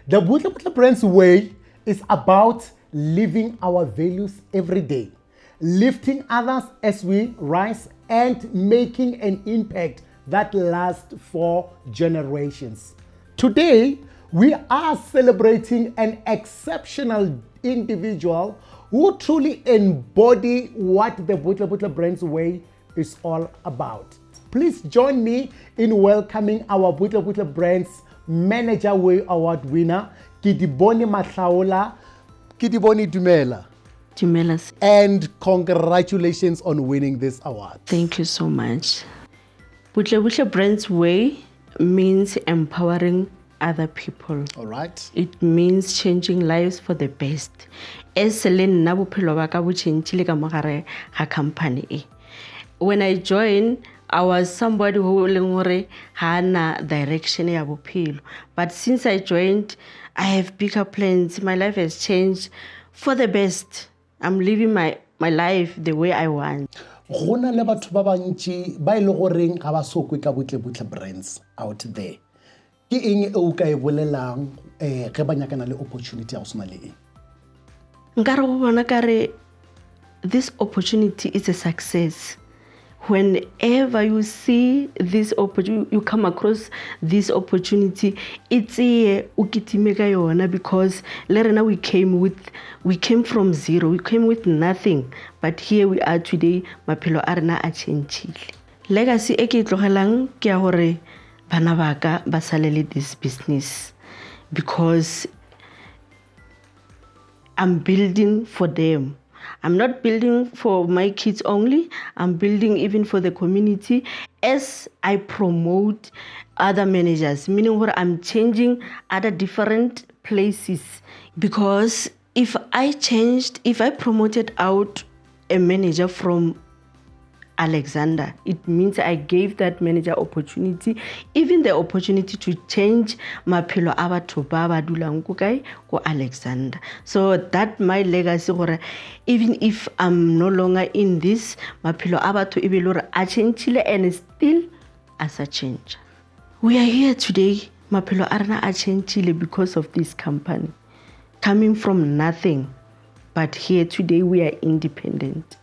The Butle Butle Brands way is about living our values every day, lifting others as we rise, and making an impact that lasts for generations. Today, we are celebrating an exceptional individual who truly embody what the Butle Butle Brands way is all about. Please join me in welcoming our Butle Butle Brands Manager Way Award winner, Kidiboni Mahlaola. Kidiboni Dumela. Dumelas. And congratulations on winning this award. Thank you so much. Butle Butle Brands Way means empowering other people. All right. It means changing lives for the best. When I joined, I was somebody who had direction ya bophelo. But since I joined, I have bigger plans. My life has changed for the best. I'm living my life the way I want. Gona le batho ba bantši ba ile goreng ga ba sokwe ka Butle Butle Brands out there. Ke eng e o ka e bolelang ge ba nyakana le opportunity ya go swana le eng? Nkare go bona kare this opportunity is a success. Whenever you see this opportunity, you come across this opportunity, it's a ukitimeka yona, because lerena we came from zero, we came with nothing, but here we are today. Maphelo a rena a changile. Legacy e ke tlogelang ke ya gore bana ba ka ba salele this business, because I'm building for them. I'm not building for my kids only. I'm building even for the community as I promote other managers, meaning what I'm changing other different places. Because if I promoted out a manager from Alexander, it means I gave that manager opportunity, even the opportunity to change maphelo a batho ba ba dulang ko kae ko Alexander. So that my legacy, even if I'm no longer in this, maphelo a batho e be le gore a changile and still as a change. We are here today, maphelo a rena a changile because of this company. Coming from nothing, but here today we are independent.